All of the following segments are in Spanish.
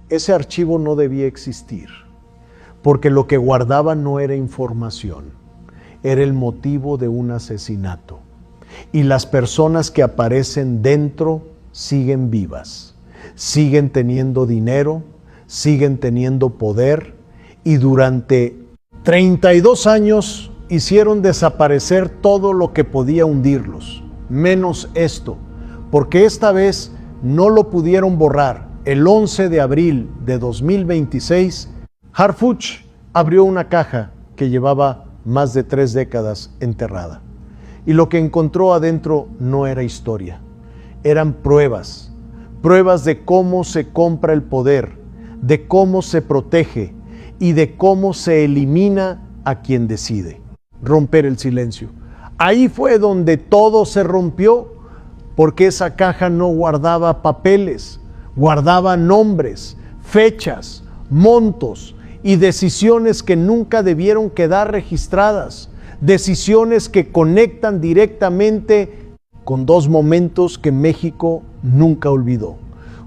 Ese archivo no debía existir, porque lo que guardaba no era información, era el motivo de un asesinato. Y las personas que aparecen dentro siguen vivas, siguen teniendo dinero, siguen teniendo poder, y durante 32 años hicieron desaparecer todo lo que podía hundirlos, menos esto, porque esta vez no lo pudieron borrar. El 11 de abril de 2026, Harfuch abrió una caja que llevaba más de 3 décadas enterrada. Y lo que encontró adentro no era historia, eran pruebas, pruebas de cómo se compra el poder, de cómo se protege y de cómo se elimina a quien decide. Romper el silencio. Ahí fue donde todo se rompió, porque esa caja no guardaba papeles, guardaba nombres, fechas, montos y decisiones que nunca debieron quedar registradas, decisiones que conectan directamente con 2 momentos que México nunca olvidó.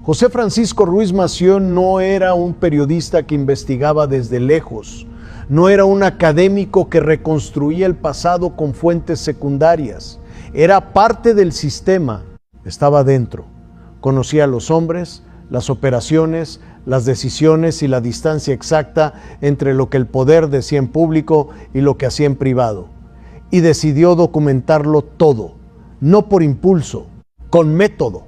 José Francisco Ruiz Massieu no era un periodista que investigaba desde lejos, no era un académico que reconstruía el pasado con fuentes secundarias, era parte del sistema, estaba dentro, conocía a los hombres, las operaciones, las decisiones y la distancia exacta entre lo que el poder decía en público y lo que hacía en privado. Y decidió documentarlo todo, no por impulso, con método,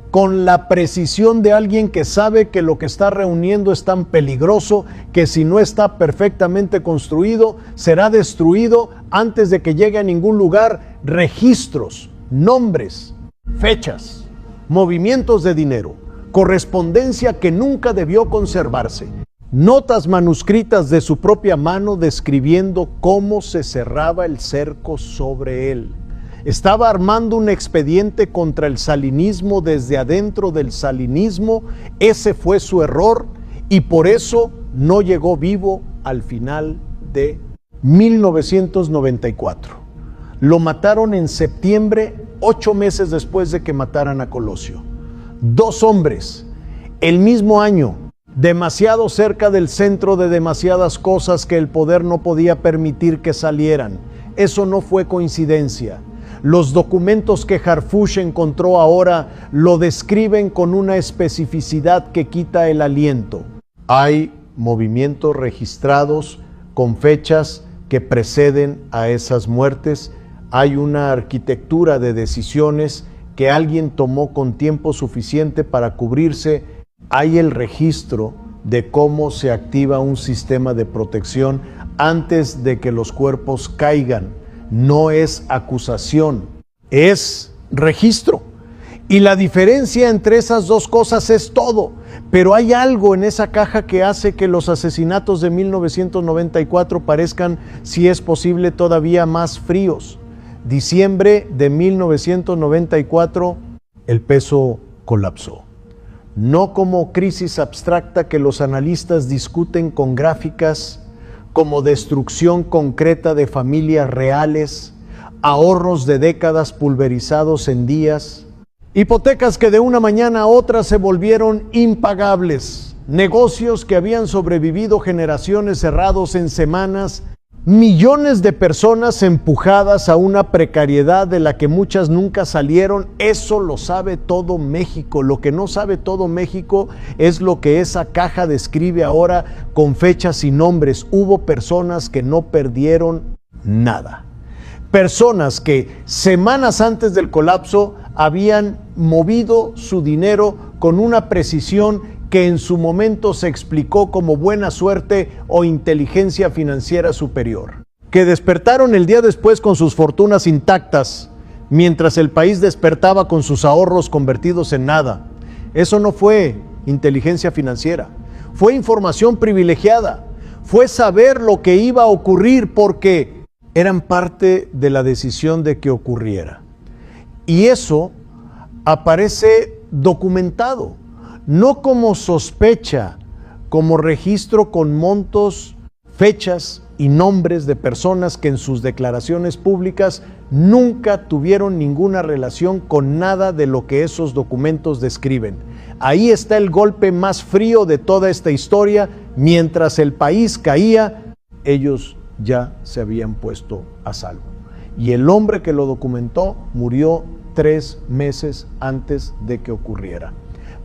con la precisión de alguien que sabe que lo que está reuniendo es tan peligroso que si no está perfectamente construido, será destruido antes de que llegue a ningún lugar. Registros, nombres, fechas, movimientos de dinero, correspondencia que nunca debió conservarse, notas manuscritas de su propia mano describiendo cómo se cerraba el cerco sobre él. Estaba armando un expediente contra el salinismo desde adentro del salinismo. Ese fue su error y por eso no llegó vivo al final de 1994. Lo mataron en septiembre, 8 meses después de que mataran a Colosio. 2 hombres, el mismo año, demasiado cerca del centro de demasiadas cosas que el poder no podía permitir que salieran. Eso no fue coincidencia. Los documentos que Harfuch encontró ahora lo describen con una especificidad que quita el aliento. Hay movimientos registrados con fechas que preceden a esas muertes. Hay una arquitectura de decisiones que alguien tomó con tiempo suficiente para cubrirse. Hay el registro de cómo se activa un sistema de protección antes de que los cuerpos caigan. No es acusación, es registro. Y la diferencia entre esas 2 cosas es todo. Pero hay algo en esa caja que hace que los asesinatos de 1994 parezcan, si es posible, todavía más fríos. Diciembre de 1994, el peso colapsó. No como crisis abstracta que los analistas discuten con gráficas, como destrucción concreta de familias reales, ahorros de décadas pulverizados en días, hipotecas que de una mañana a otra se volvieron impagables, negocios que habían sobrevivido generaciones cerrados en semanas, millones de personas empujadas a una precariedad de la que muchas nunca salieron. Eso lo sabe todo México. Lo que no sabe todo México es lo que esa caja describe ahora con fechas y nombres. Hubo personas que no perdieron nada. Personas que semanas antes del colapso habían movido su dinero con una precisión que en su momento se explicó como buena suerte o inteligencia financiera superior, que despertaron el día después con sus fortunas intactas, mientras el país despertaba con sus ahorros convertidos en nada. Eso no fue inteligencia financiera, fue información privilegiada, fue saber lo que iba a ocurrir porque eran parte de la decisión de que ocurriera. Y eso aparece documentado. No como sospecha, como registro con montos, fechas y nombres de personas que en sus declaraciones públicas nunca tuvieron ninguna relación con nada de lo que esos documentos describen. Ahí está el golpe más frío de toda esta historia. Mientras el país caía, ellos ya se habían puesto a salvo. Y el hombre que lo documentó murió 3 meses antes de que ocurriera.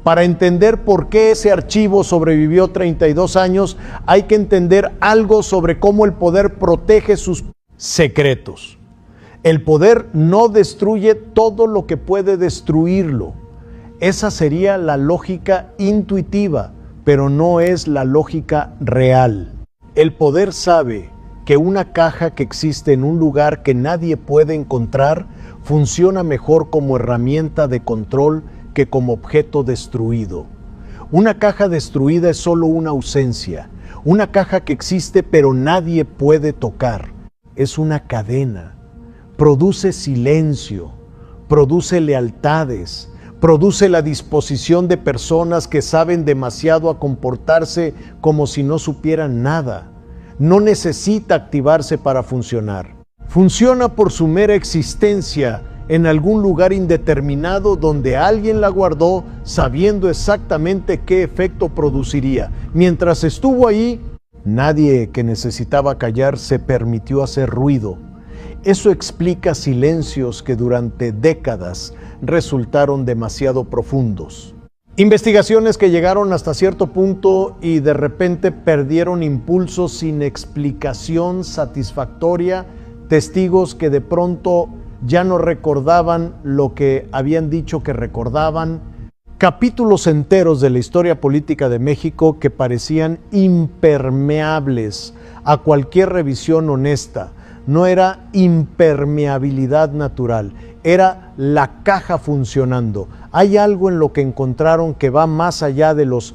Para entender por qué ese archivo sobrevivió 32 años, hay que entender algo sobre cómo el poder protege sus secretos. El poder no destruye todo lo que puede destruirlo. Esa sería la lógica intuitiva, pero no es la lógica real. El poder sabe que una caja que existe en un lugar que nadie puede encontrar funciona mejor como herramienta de control que como objeto destruido. Una caja destruida es solo una ausencia, una caja que existe pero nadie puede tocar. Es una cadena, produce silencio, produce lealtades, produce la disposición de personas que saben demasiado a comportarse como si no supieran nada. No necesita activarse para funcionar. Funciona por su mera existencia en algún lugar indeterminado donde alguien la guardó sabiendo exactamente qué efecto produciría. Mientras estuvo ahí, nadie que necesitaba callar se permitió hacer ruido. Eso explica silencios que durante décadas resultaron demasiado profundos. Investigaciones que llegaron hasta cierto punto y de repente perdieron impulso sin explicación satisfactoria, testigos que de pronto ya no recordaban lo que habían dicho que recordaban, capítulos enteros de la historia política de México que parecían impermeables a cualquier revisión honesta. No era impermeabilidad natural, era la caja funcionando. Hay algo en lo que encontraron que va más allá de los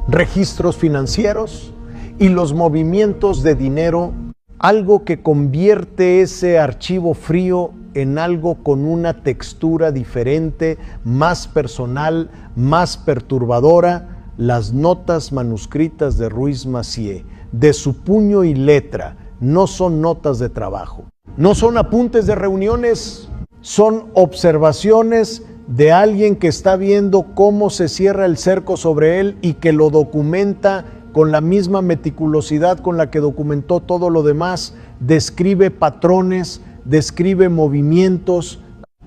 registros financieros y los movimientos de dinero, algo que convierte ese archivo frío en algo con una textura diferente, más personal, más perturbadora, las notas manuscritas de Ruiz Massieu, de su puño y letra. No son notas de trabajo, no son apuntes de reuniones, son observaciones de alguien que está viendo cómo se cierra el cerco sobre él y que lo documenta con la misma meticulosidad con la que documentó todo lo demás. Describe patrones, describe movimientos,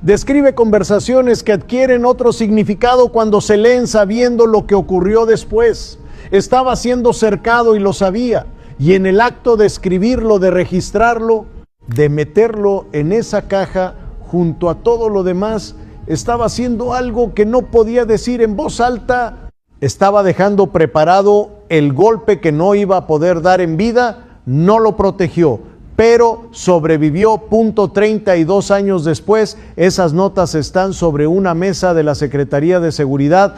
describe conversaciones que adquieren otro significado cuando se leen sabiendo lo que ocurrió después. Estaba siendo cercado y lo sabía. Y en el acto de escribirlo, de registrarlo, de meterlo en esa caja junto a todo lo demás, estaba haciendo algo que no podía decir en voz alta. Estaba dejando preparado el golpe que no iba a poder dar en vida, no lo protegió, pero sobrevivió. 32 años después, esas notas están sobre una mesa de la Secretaría de Seguridad.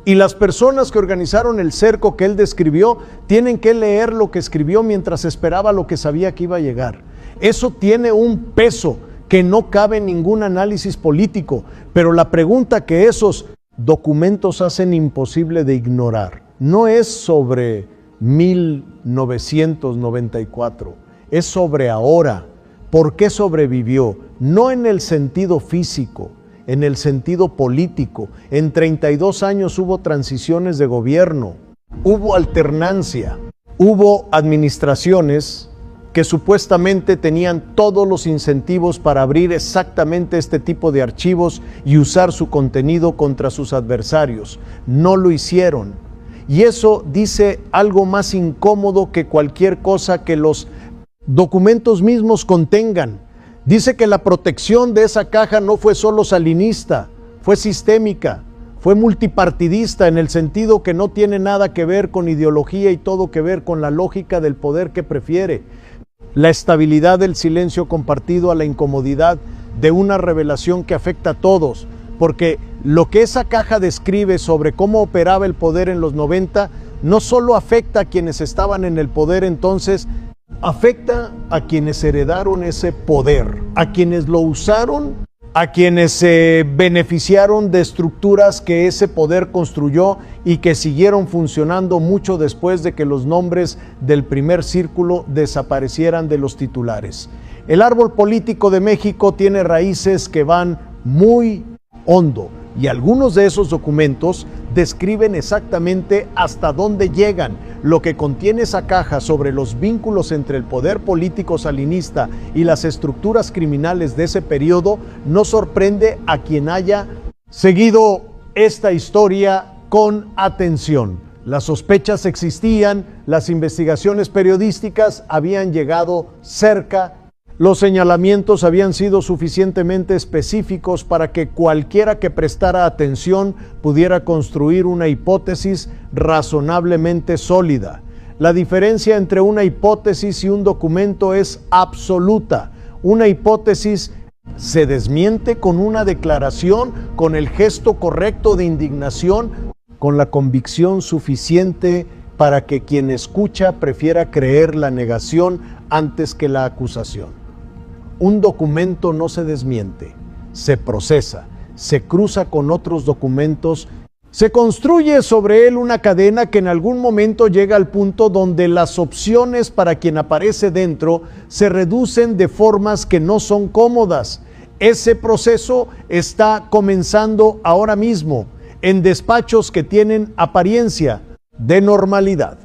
Y las personas que organizaron el cerco que él describió tienen que leer lo que escribió mientras esperaba lo que sabía que iba a llegar. Eso tiene un peso que no cabe en ningún análisis político, pero la pregunta que esos documentos hacen imposible de ignorar no es sobre 1994, es sobre ahora. ¿Por qué sobrevivió? No en el sentido físico, en el sentido político. En 32 años hubo transiciones de gobierno, hubo alternancia, hubo administraciones que supuestamente tenían todos los incentivos para abrir exactamente este tipo de archivos y usar su contenido contra sus adversarios. No lo hicieron. Y eso dice algo más incómodo que cualquier cosa que los documentos mismos contengan. Dice que la protección de esa caja no fue solo salinista, fue sistémica, fue multipartidista en el sentido que no tiene nada que ver con ideología y todo que ver con la lógica del poder que prefiere. La estabilidad del silencio compartido a la incomodidad de una revelación que afecta a todos, porque lo que esa caja describe sobre cómo operaba el poder en los 90 no solo afecta a quienes estaban en el poder entonces, afecta a quienes heredaron ese poder, a quienes lo usaron, a quienes se beneficiaron de estructuras que ese poder construyó y que siguieron funcionando mucho después de que los nombres del primer círculo desaparecieran de los titulares. El árbol político de México tiene raíces que van muy hondo, Y algunos de esos documentos describen exactamente hasta dónde llegan. Lo que contiene esa caja sobre los vínculos entre el poder político salinista y las estructuras criminales de ese periodo no sorprende a quien haya seguido esta historia con atención. Las sospechas existían, las investigaciones periodísticas habían llegado cerca. Los señalamientos habían sido suficientemente específicos para que cualquiera que prestara atención pudiera construir una hipótesis razonablemente sólida. La diferencia entre una hipótesis y un documento es absoluta. Una hipótesis se desmiente con una declaración, con el gesto correcto de indignación, con la convicción suficiente para que quien escucha prefiera creer la negación antes que la acusación. Un documento no se desmiente, se procesa, se cruza con otros documentos, se construye sobre él una cadena que en algún momento llega al punto donde las opciones para quien aparece dentro se reducen de formas que no son cómodas. Ese proceso está comenzando ahora mismo en despachos que tienen apariencia de normalidad,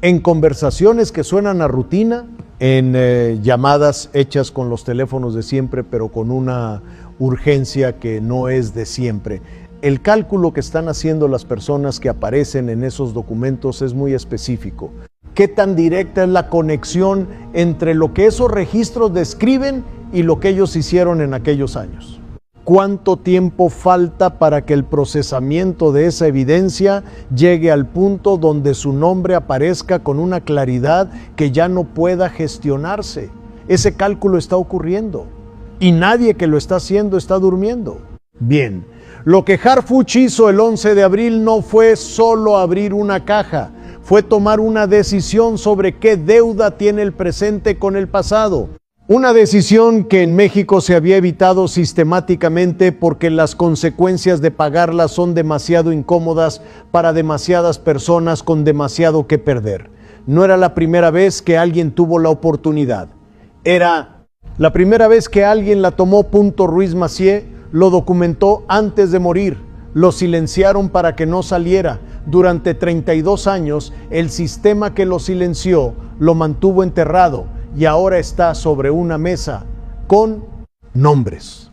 en conversaciones que suenan a rutina, en llamadas hechas con los teléfonos de siempre, pero con una urgencia que no es de siempre. El cálculo que están haciendo las personas que aparecen en esos documentos es muy específico. ¿Qué tan directa es la conexión entre lo que esos registros describen y lo que ellos hicieron en aquellos años? ¿Cuánto tiempo falta para que el procesamiento de esa evidencia llegue al punto donde su nombre aparezca con una claridad que ya no pueda gestionarse? Ese cálculo está ocurriendo y nadie que lo está haciendo está durmiendo. Bien, lo que Harfuch hizo el 11 de abril no fue solo abrir una caja, fue tomar una decisión sobre qué deuda tiene el presente con el pasado. Una decisión que en México se había evitado sistemáticamente porque las consecuencias de pagarla son demasiado incómodas para demasiadas personas con demasiado que perder. No era la primera vez que alguien tuvo la oportunidad. Era la primera vez que alguien la tomó. Ruiz Massieu lo documentó antes de morir. Lo silenciaron para que no saliera. Durante 32 años, el sistema que lo silenció lo mantuvo enterrado. Y ahora está sobre una mesa con nombres,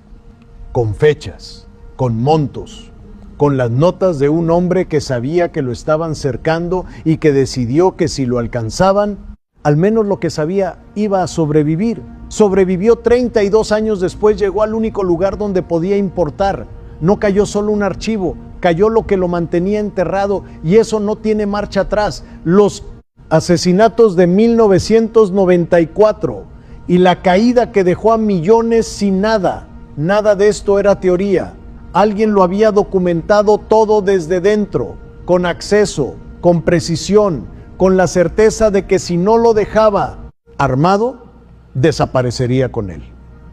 con fechas, con montos, con las notas de un hombre que sabía que lo estaban cercando y que decidió que si lo alcanzaban, al menos lo que sabía iba a sobrevivir. Sobrevivió 32 años después, llegó al único lugar donde podía importar. No cayó solo un archivo, cayó lo que lo mantenía enterrado y eso no tiene marcha atrás. Los asesinatos de 1994 y la caída que dejó a millones sin nada. Nada de esto era teoría. Alguien lo había documentado todo desde dentro, con acceso, con precisión, con la certeza de que si no lo dejaba armado, desaparecería con él.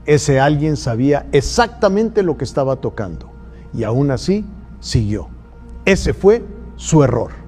Ese alguien sabía exactamente lo que estaba tocando y aún así siguió. Ese fue su error.